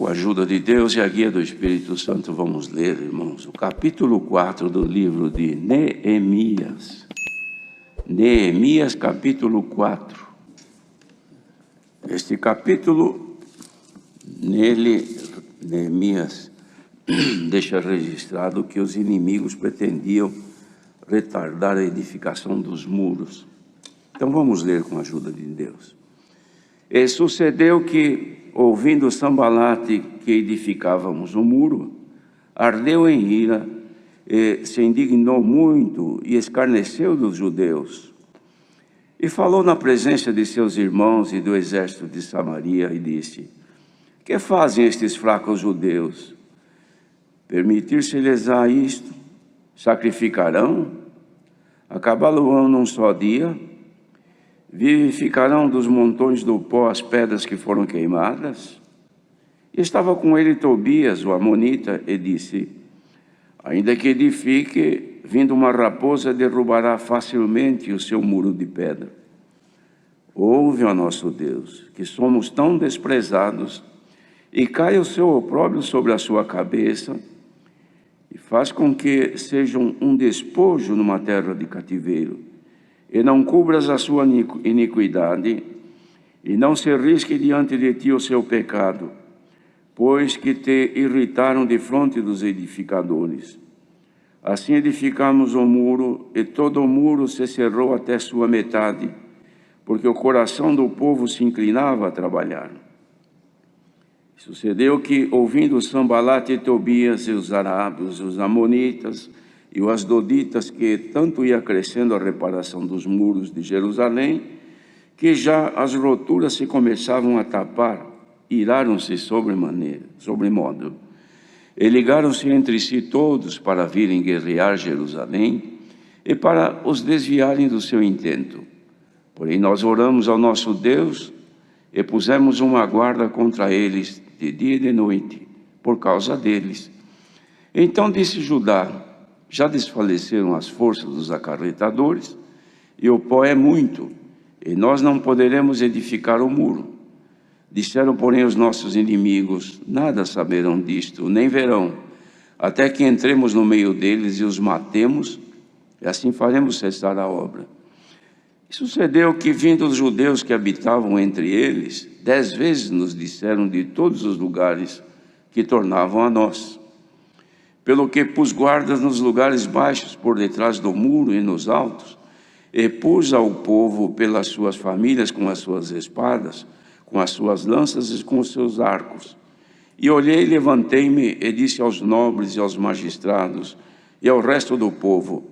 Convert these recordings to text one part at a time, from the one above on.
Com a ajuda de Deus e a guia do Espírito Santo, vamos ler, irmãos, o capítulo 4 do livro de Neemias. Neemias, capítulo 4. Este capítulo, nele, Neemias deixa registrado que os inimigos pretendiam retardar a edificação dos muros. Então vamos ler com a ajuda de Deus. E sucedeu que, ouvindo Sambalate que edificávamos o muro, ardeu em ira, e se indignou muito e escarneceu dos judeus. E falou na presença de seus irmãos e do exército de Samaria e disse: que fazem estes fracos judeus? Permitir-se-lhes-á isto? Sacrificarão? Acabá-lo-ão num só dia? Vivificarão dos montões do pó as pedras que foram queimadas? E estava com ele Tobias, o amonita, e disse: ainda que edifique, vindo uma raposa, derrubará facilmente o seu muro de pedra. Ouve, ó nosso Deus, que somos tão desprezados, e caia o seu opróbrio sobre a sua cabeça, e faz com que sejam um despojo numa terra de cativeiro, e não cubras a sua iniquidade, e não se risque diante de ti o seu pecado, pois que te irritaram defronte dos edificadores. Assim edificamos o muro, e todo o muro se cerrou até sua metade, porque o coração do povo se inclinava a trabalhar. Sucedeu que, ouvindo Sambalate e Tobias e os arábios, os amonitas e os asdoditas, que tanto ia crescendo a reparação dos muros de Jerusalém, que já as roturas se começavam a tapar, iraram-se sobremodo, e ligaram-se entre si todos para virem guerrear Jerusalém e para os desviarem do seu intento. Porém nós oramos ao nosso Deus e pusemos uma guarda contra eles de dia e de noite, por causa deles. Então disse Judá: já desfaleceram as forças dos acarretadores, e o pó é muito, e nós não poderemos edificar o muro. Disseram, porém, os nossos inimigos: nada saberão disto, nem verão, até que entremos no meio deles e os matemos, e assim faremos cessar a obra. E sucedeu que, vindo os judeus que habitavam entre eles, 10 vezes nos disseram de todos os lugares que tornavam a nós. Pelo que pus guardas nos lugares baixos, por detrás do muro e nos altos, e pus ao povo pelas suas famílias com as suas espadas, com as suas lanças e com os seus arcos. E olhei, levantei-me e disse aos nobres e aos magistrados e ao resto do povo: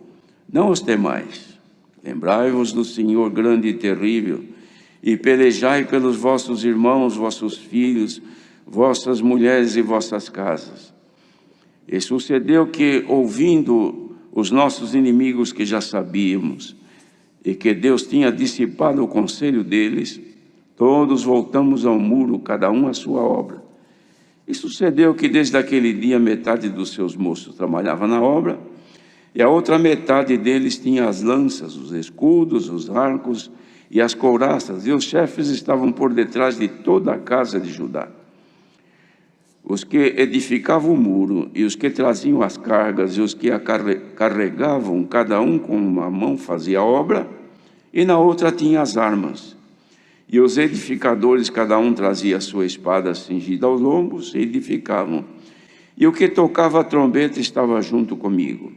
não os temais, lembrai-vos do Senhor grande e terrível, e pelejai pelos vossos irmãos, vossos filhos, vossas mulheres e vossas casas. E sucedeu que, ouvindo os nossos inimigos que já sabíamos, e que Deus tinha dissipado o conselho deles, todos voltamos ao muro, cada um à sua obra. E sucedeu que desde aquele dia metade dos seus moços trabalhava na obra, e a outra metade deles tinha as lanças, os escudos, os arcos e as couraças, e os chefes estavam por detrás de toda a casa de Judá. Os que edificavam o muro, e os que traziam as cargas, e os que a carregavam, cada um com uma mão fazia a obra, e na outra tinha as armas. E os edificadores, cada um trazia a sua espada cingida aos lombos, e edificavam. E o que tocava a trombeta estava junto comigo.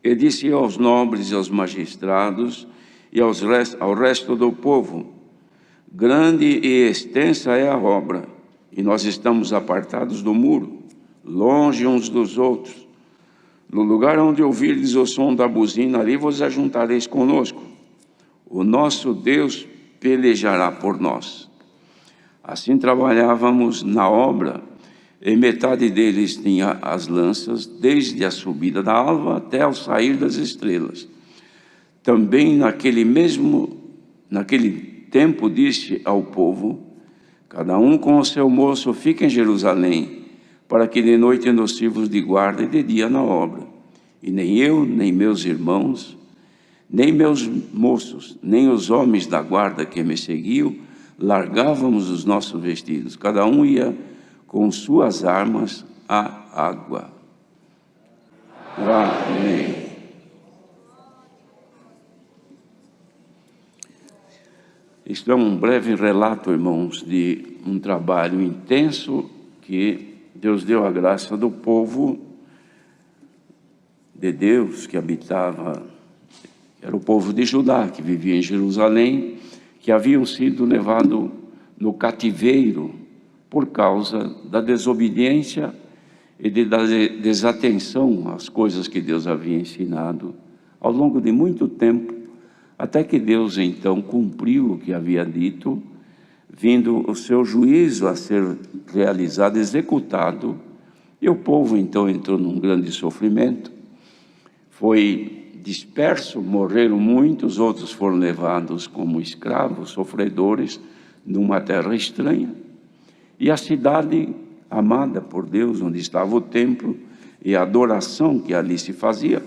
E disse aos nobres e aos magistrados, e ao resto do povo: grande e extensa é a obra, e nós estamos apartados do muro, longe uns dos outros. No lugar onde ouvirdes o som da buzina, ali vos ajuntareis conosco. O nosso Deus pelejará por nós. Assim trabalhávamos na obra, e metade deles tinha as lanças, desde a subida da alva até ao sair das estrelas. Também naquele tempo disse ao povo: cada um com o seu moço fica em Jerusalém, para que de noite nos sirvos de guarda e de dia na obra. E nem eu, nem meus irmãos, nem meus moços, nem os homens da guarda que me seguiam, largávamos os nossos vestidos. Cada um ia com suas armas a água. Amém. Isto é um breve relato, irmãos, de um trabalho intenso que Deus deu a graça do povo de Deus que habitava, era o povo de Judá, que vivia em Jerusalém, que haviam sido levados no cativeiro por causa da desobediência e da desatenção às coisas que Deus havia ensinado ao longo de muito tempo, até que Deus então cumpriu o que havia dito, vindo o seu juízo a ser realizado, executado, e o povo então entrou num grande sofrimento, foi disperso, morreram muitos, outros foram levados como escravos, sofredores, numa terra estranha, e a cidade amada por Deus, onde estava o templo e a adoração que ali se fazia,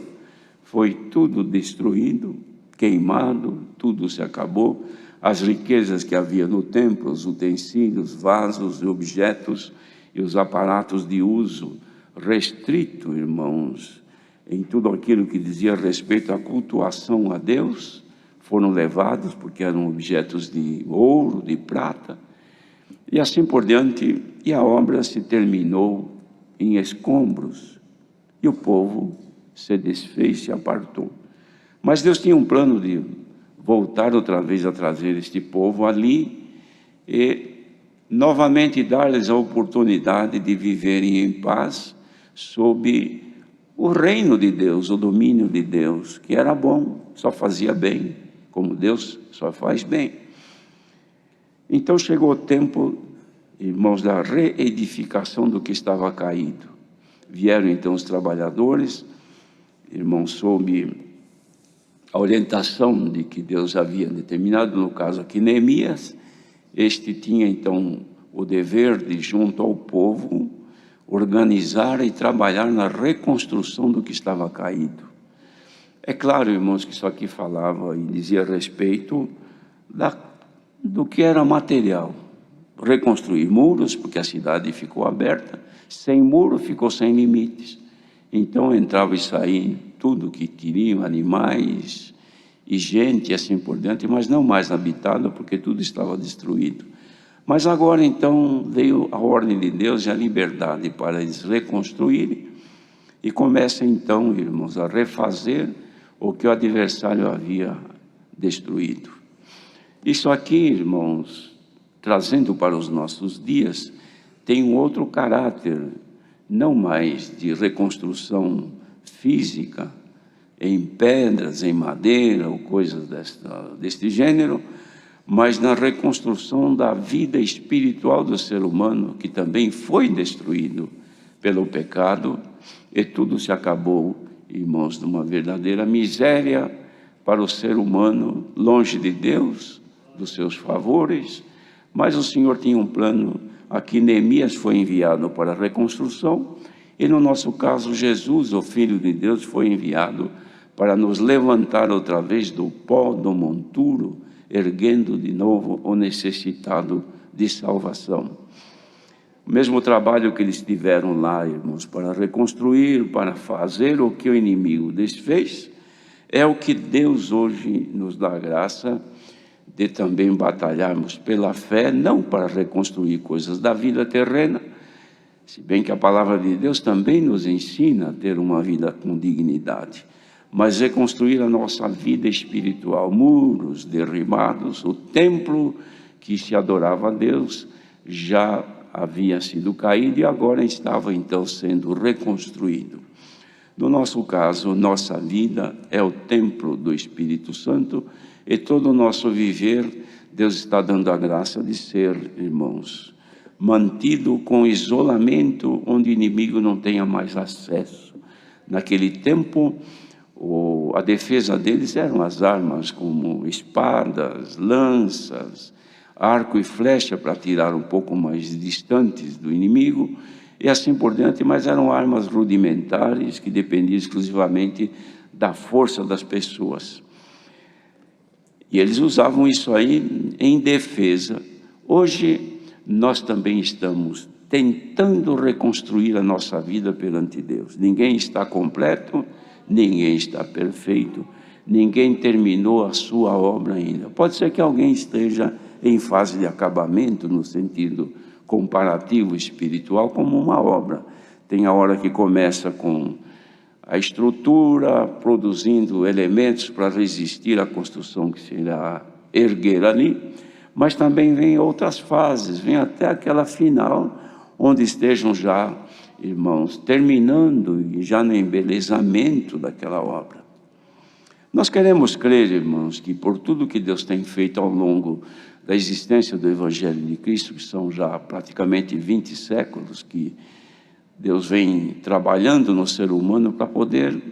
foi tudo destruído, queimado, tudo se acabou. As riquezas que havia no templo, os utensílios, vasos, objetos e os aparatos de uso restrito, irmãos, em tudo aquilo que dizia respeito à cultuação a Deus, foram levados porque eram objetos de ouro, de prata, e assim por diante, e a obra se terminou em escombros, e o povo se desfez, se apartou. Mas Deus tinha um plano de voltar outra vez a trazer este povo ali e novamente dar-lhes a oportunidade de viverem em paz sob o reino de Deus, o domínio de Deus, que era bom, só fazia bem, como Deus só faz bem. Então chegou o tempo, irmãos, da reedificação do que estava caído. Vieram então os trabalhadores, irmãos, sob a orientação de que Deus havia determinado, no caso aqui Neemias, este tinha então o dever de, junto ao povo, organizar e trabalhar na reconstrução do que estava caído. É claro, irmãos, que isso aqui falava e dizia a respeito do que era material. Reconstruir muros, porque a cidade ficou aberta, sem muro ficou sem limites. Então entrava e saía tudo que queriam, animais e gente, e assim por diante, mas não mais habitado, porque tudo estava destruído. Mas agora então veio a ordem de Deus e a liberdade para eles reconstruírem, e começa então, irmãos, a refazer o que o adversário havia destruído. Isso aqui, irmãos, trazendo para os nossos dias, tem um outro caráter, não mais de reconstrução física, em pedras, em madeira, ou coisas deste gênero, mas na reconstrução da vida espiritual do ser humano, que também foi destruído pelo pecado, e tudo se acabou, irmãos, numa verdadeira miséria para o ser humano, longe de Deus, dos seus favores. Mas o Senhor tinha um plano. Aqui Neemias foi enviado para a reconstrução, e no nosso caso Jesus, o Filho de Deus, foi enviado para nos levantar outra vez do pó do monturo, erguendo de novo o necessitado de salvação. O mesmo trabalho que eles tiveram lá, irmãos, para reconstruir, para fazer o que o inimigo desfez, é o que Deus hoje nos dá a graça de também batalharmos pela fé, não para reconstruir coisas da vida terrena, se bem que a palavra de Deus também nos ensina a ter uma vida com dignidade, mas reconstruir a nossa vida espiritual, muros derribados, o templo que se adorava a Deus já havia sido caído e agora estava então sendo reconstruído. No nosso caso, nossa vida é o templo do Espírito Santo, e todo o nosso viver, Deus está dando a graça de ser, irmãos, mantido com isolamento, onde o inimigo não tenha mais acesso. Naquele tempo, a defesa deles eram as armas, como espadas, lanças, arco e flecha, para tirar um pouco mais distantes do inimigo, e assim por diante, mas eram armas rudimentares, que dependiam exclusivamente da força das pessoas. E eles usavam isso aí em defesa. Hoje, nós também estamos tentando reconstruir a nossa vida perante Deus. Ninguém está completo, ninguém está perfeito, ninguém terminou a sua obra ainda. Pode ser que alguém esteja em fase de acabamento, no sentido comparativo espiritual, como uma obra. Tem a hora que começa com a estrutura, produzindo elementos para resistir à construção que se irá erguer ali, mas também vem outras fases, vem até aquela final, onde estejam já, irmãos, terminando e já no embelezamento daquela obra. Nós queremos crer, irmãos, que por tudo que Deus tem feito ao longo da existência do Evangelho de Cristo, que são já praticamente 20 séculos, que Deus vem trabalhando no ser humano para poder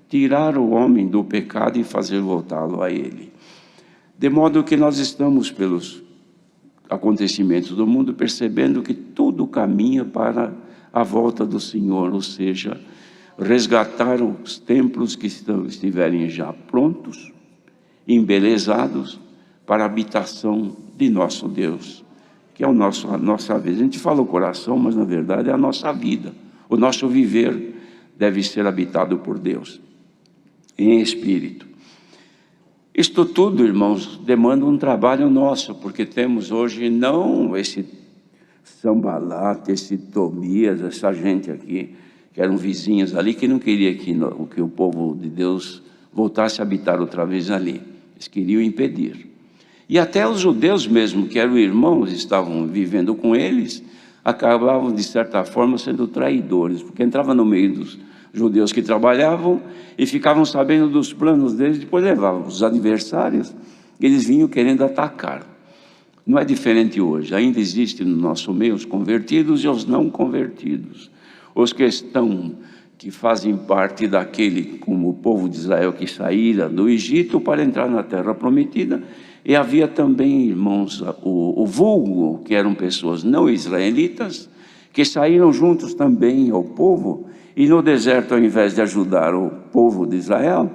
tirar o homem do pecado e fazer voltá-lo a Ele. De modo que nós estamos, pelos acontecimentos do mundo, percebendo que tudo caminha para a volta do Senhor, ou seja, resgatar os templos que estiverem já prontos, embelezados, para a habitação de nosso Deus, que é a nossa vida. A gente fala o coração, mas na verdade é a nossa vida. O nosso viver deve ser habitado por Deus, em espírito. Isto tudo, irmãos, demanda um trabalho nosso, porque temos hoje não esse Sanbalat, esse Tobias, essa gente aqui, que eram vizinhos ali, que não queria que o povo de Deus voltasse a habitar outra vez ali. Eles queriam impedir. E até os judeus mesmo, que eram irmãos, estavam vivendo com eles, acabavam, de certa forma, sendo traidores, porque entravam no meio dos judeus que trabalhavam e ficavam sabendo dos planos deles, depois levavam os adversários, eles vinham querendo atacar. Não é diferente hoje, ainda existe no nosso meio os convertidos e os não convertidos. Os que fazem parte daquele, como o povo de Israel que saíra do Egito para entrar na terra prometida, e havia também, irmãos, o vulgo, que eram pessoas não israelitas, que saíram juntos também ao povo, e no deserto, ao invés de ajudar o povo de Israel,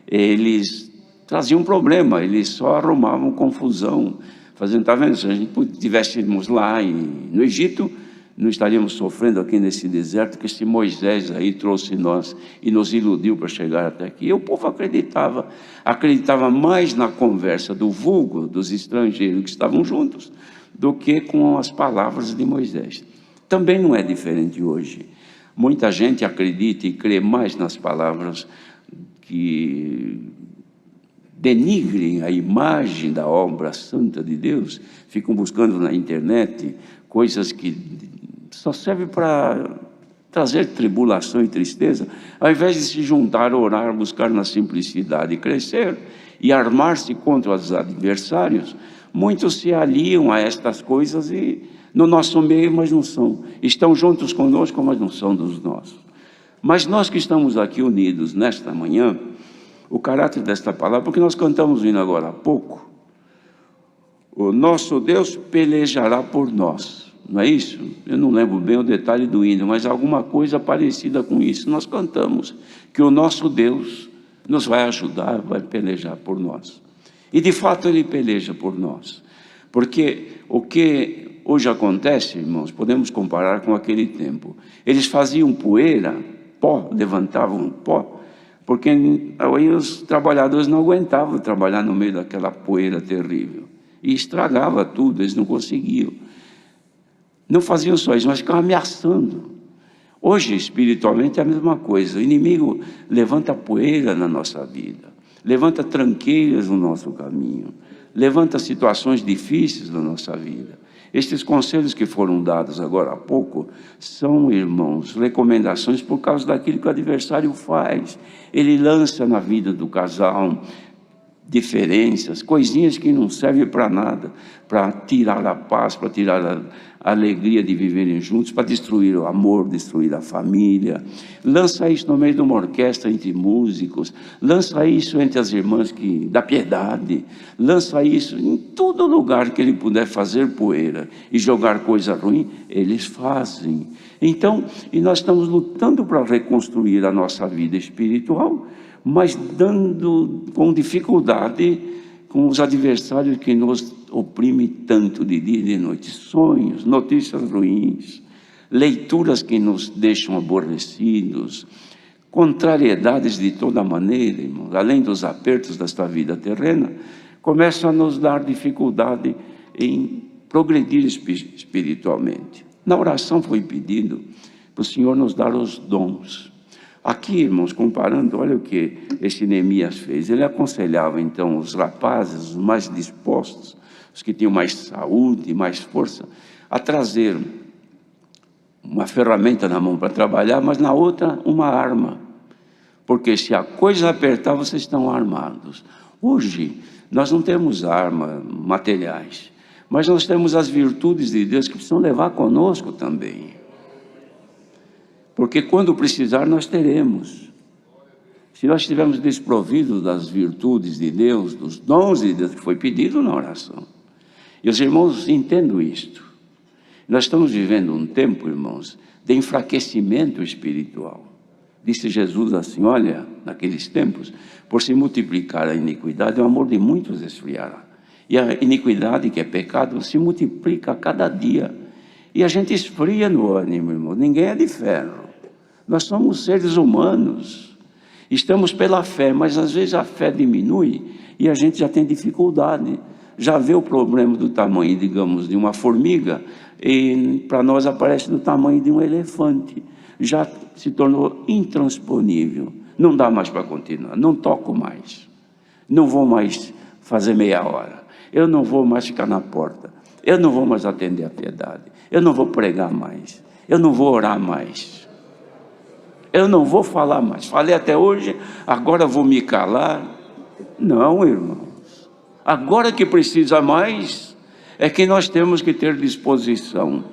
eles traziam um problema, eles só arrumavam confusão, fazendo, está vendo, se a gente estivéssemos lá no Egito, não estaríamos sofrendo aqui nesse deserto, que esse Moisés aí trouxe nós e nos iludiu para chegar até aqui. E o povo acreditava mais na conversa do vulgo, dos estrangeiros que estavam juntos, do que com as palavras de Moisés. Também não é diferente hoje. Muita gente acredita e crê mais nas palavras que denigrem a imagem da obra santa de Deus, ficam buscando na internet coisas que só servem para trazer tribulação e tristeza, ao invés de se juntar, orar, buscar na simplicidade e crescer, e armar-se contra os adversários. Muitos se aliam a estas coisas e no nosso meio, mas não são. Estão juntos conosco, mas não são dos nossos. Mas nós que estamos aqui unidos nesta manhã, o caráter desta palavra, porque nós cantamos vindo agora há pouco, o nosso Deus pelejará por nós, não é isso? Eu não lembro bem o detalhe do hino, mas alguma coisa parecida com isso. Nós cantamos que o nosso Deus nos vai ajudar, vai pelejar por nós. E de fato Ele peleja por nós, porque o que hoje acontece, irmãos, podemos comparar com aquele tempo. Eles faziam poeira, pó, levantavam pó, porque aí os trabalhadores não aguentavam trabalhar no meio daquela poeira terrível. E estragava tudo, eles não conseguiam. Não faziam só isso, mas ficavam ameaçando. Hoje, espiritualmente, é a mesma coisa. O inimigo levanta poeira na nossa vida, levanta tranqueiras no nosso caminho, levanta situações difíceis na nossa vida. Estes conselhos que foram dados agora há pouco são, irmãos, recomendações por causa daquilo que o adversário faz. Ele lança na vida do casal diferenças, coisinhas que não servem para nada, para tirar a paz, para tirar a alegria de viverem juntos, para destruir o amor, destruir a família. Lança isso no meio de uma orquestra entre músicos, lança isso entre as irmãs da piedade, lança isso em todo lugar que ele puder fazer poeira e jogar coisa ruim, eles fazem. Então, e nós estamos lutando para reconstruir a nossa vida espiritual, mas dando com dificuldade com os adversários que nos oprimem tanto de dia e de noite. Sonhos, notícias ruins, leituras que nos deixam aborrecidos, contrariedades de toda maneira, irmãos, além dos apertos desta vida terrena, começam a nos dar dificuldade em progredir espiritualmente. Na oração foi pedido para o Senhor nos dar os dons. Aqui, irmãos, comparando, olha o que esse Neemias fez. Ele aconselhava, então, os rapazes, os mais dispostos, os que tinham mais saúde, mais força, a trazer uma ferramenta na mão para trabalhar, mas na outra uma arma. Porque se a coisa apertar, vocês estão armados. Hoje, nós não temos armas materiais, mas nós temos as virtudes de Deus que precisam levar conosco também. Porque quando precisar, nós teremos. Se nós estivermos desprovidos das virtudes de Deus, dos dons de Deus que foi pedido na oração. E os irmãos entendam isto. Nós estamos vivendo um tempo, irmãos, de enfraquecimento espiritual. Disse Jesus assim, olha, naqueles tempos, por se multiplicar a iniquidade, o amor de muitos esfriará. E a iniquidade, que é pecado, se multiplica a cada dia. E a gente esfria no ânimo, irmão. Ninguém é de ferro. Nós somos seres humanos. Estamos pela fé, mas às vezes a fé diminui e a gente já tem dificuldade. Já vê o problema do tamanho, digamos, de uma formiga e para nós aparece do tamanho de um elefante. Já se tornou intransponível. Não dá mais para continuar. Não toco mais. Não vou mais fazer meia hora. Eu não vou mais ficar na porta. Eu não vou mais atender a piedade. Eu não vou pregar mais. Eu não vou orar mais. Eu não vou falar mais. Falei até hoje, agora vou me calar. Não, irmãos. Agora que precisa mais, é que nós temos que ter disposição.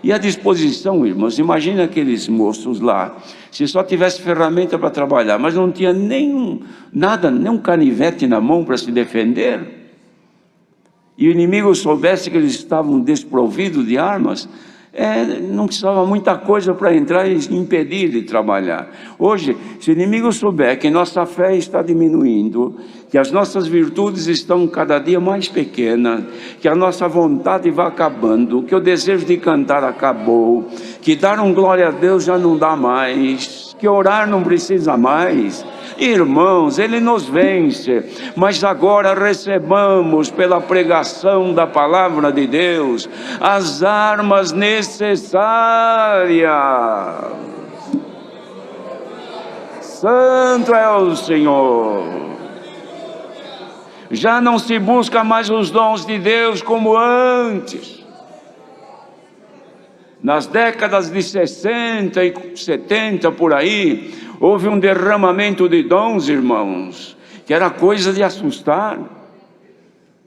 E a disposição, irmãos, imagina aqueles moços lá, se só tivesse ferramenta para trabalhar, mas não tinha nem um canivete na mão para se defender, e o inimigo soubesse que eles estavam desprovidos de armas, não precisava muita coisa para entrar e impedir de trabalhar. Hoje, se o inimigo souber que nossa fé está diminuindo, que as nossas virtudes estão cada dia mais pequenas, que a nossa vontade vai acabando, que o desejo de cantar acabou, que dar um glória a Deus já não dá mais, que orar não precisa mais, irmãos, Ele nos vence, mas agora recebamos pela pregação da palavra de Deus as armas necessárias. Santo é o Senhor. Já não se busca mais os dons de Deus como antes. Nas décadas de 60 e 70 por aí, houve um derramamento de dons, irmãos, que era coisa de assustar.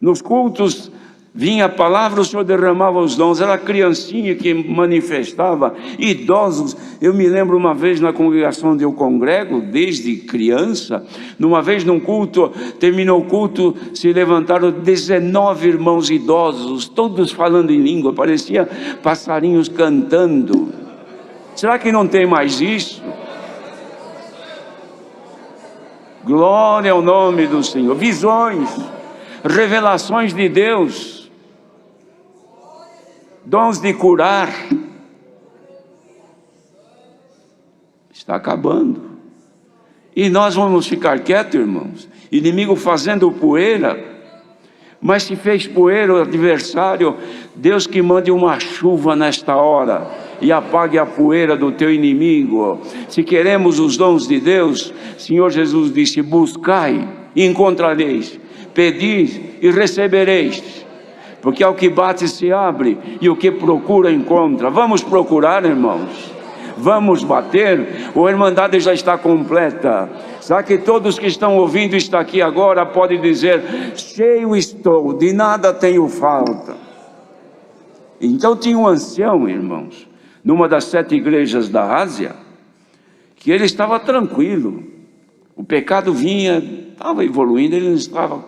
Nos cultos vinha a palavra, o Senhor derramava os dons, era a criancinha que manifestava, idosos. Eu me lembro uma vez na congregação onde eu congrego, desde criança, numa vez num culto, terminou o culto, se levantaram 19 irmãos idosos, todos falando em língua, parecia passarinhos cantando. Será que não tem mais isso? Glória ao nome do Senhor. Visões, revelações de Deus, dons de curar. Está acabando. E nós vamos ficar quietos, irmãos? Inimigo fazendo poeira. Mas se fez poeira o adversário, Deus que mande uma chuva nesta hora e apague a poeira do teu inimigo. Se queremos os dons de Deus, Senhor Jesus disse, buscai e encontrareis, pedi e recebereis, porque ao que bate se abre e o que procura encontra. Vamos procurar, irmãos, vamos bater. A Irmandade já está completa. Será que todos que estão ouvindo está aqui agora podem dizer, cheio estou, de nada tenho falta? Então tinha um ancião, irmãos, numa das 7 igrejas da Ásia, que ele estava tranquilo. O pecado vinha, estava evoluindo, ele não estava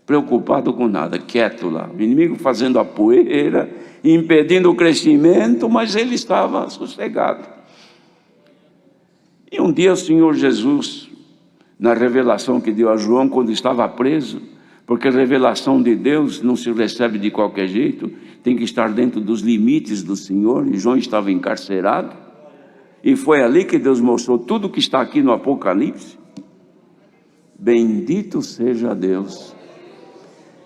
preocupado com nada, quieto lá. O inimigo fazendo a poeira, impedindo o crescimento, mas ele estava sossegado. E um dia o Senhor Jesus, na revelação que deu a João, quando estava preso, porque a revelação de Deus não se recebe de qualquer jeito, tem que estar dentro dos limites do Senhor. E João estava encarcerado, e foi ali que Deus mostrou tudo que está aqui no Apocalipse. Bendito seja Deus.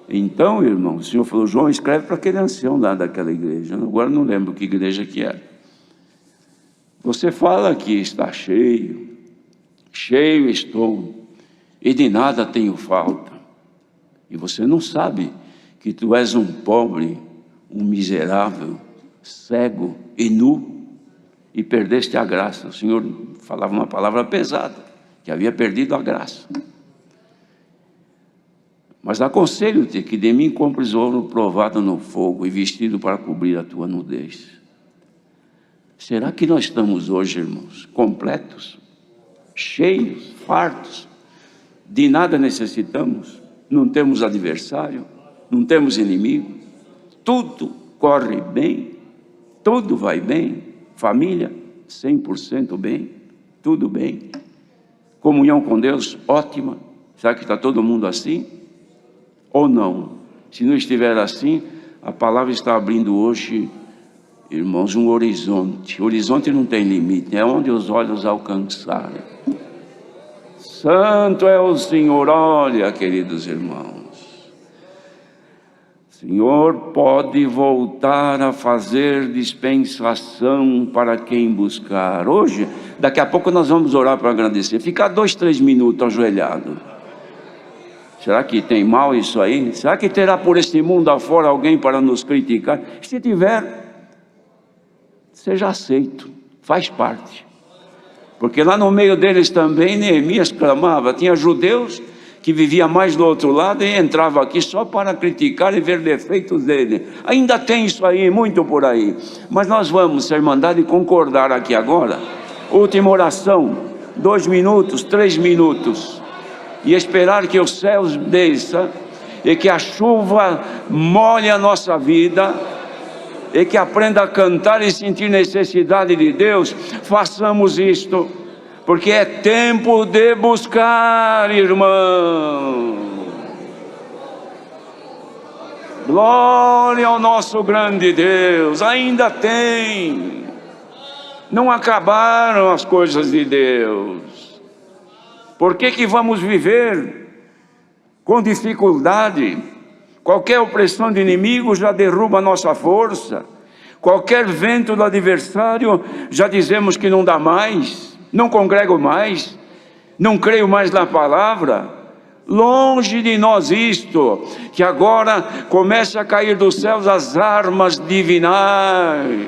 Então, irmão, o Senhor falou: João, escreve para aquele ancião lá daquela igreja. Agora não lembro que igreja que era. Você fala que está cheio, cheio estou, e de nada tenho falta. E você não sabe que tu és um pobre, um miserável, cego e nu, e perdeste a graça. O Senhor falava uma palavra pesada, que havia perdido a graça. Mas aconselho-te que de mim compres ouro provado no fogo e vestido para cobrir a tua nudez. Será que nós estamos hoje, irmãos, completos, cheios, fartos, de nada necessitamos? Não temos adversário, não temos inimigo, tudo corre bem, tudo vai bem, família 100% bem, tudo bem, comunhão com Deus ótima. Será que está todo mundo assim? Ou não? Se não estiver assim, a palavra está abrindo hoje, irmãos, um horizonte. O horizonte não tem limite, é onde os olhos alcançarem. Santo é o Senhor. Olha, queridos irmãos, o Senhor pode voltar a fazer dispensação para quem buscar. Hoje, daqui a pouco nós vamos orar para agradecer. Ficar 2, 3 minutos ajoelhado. Será que tem mal isso aí? Será que terá por este mundo afora alguém para nos criticar? Se tiver, seja aceito, faz parte. Porque lá no meio deles também Neemias clamava. Tinha judeus que viviam mais do outro lado e entrava aqui só para criticar e ver defeitos dele. Ainda tem isso aí, muito por aí. Mas nós vamos ser mandados concordar aqui agora. Última oração, 2 minutos, 3 minutos. E esperar que os céus desçam e que a chuva molhe a nossa vida, e que aprenda a cantar e sentir necessidade de Deus. Façamos isto, porque é tempo de buscar, irmão. Glória ao nosso grande Deus. Ainda tem, não acabaram as coisas de Deus. Por que vamos viver com dificuldade? Qualquer opressão de inimigo já derruba a nossa força. Qualquer vento do adversário já dizemos que não dá mais, não congrego mais, não creio mais na palavra. Longe de nós isto, que agora começa a cair dos céus as armas divinais.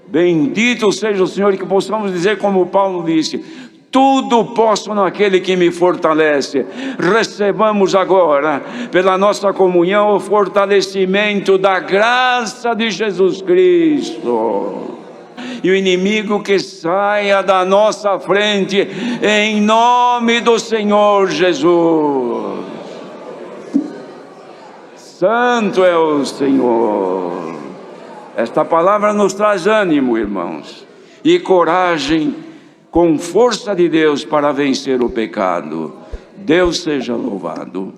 Bendito seja o Senhor, e que possamos dizer como Paulo disse: tudo posso naquele que me fortalece. Recebamos agora, pela nossa comunhão, o fortalecimento da graça de Jesus Cristo. E o inimigo que saia da nossa frente, em nome do Senhor Jesus. Santo é o Senhor. Esta palavra nos traz ânimo, irmãos, e coragem, com força de Deus para vencer o pecado. Deus seja louvado.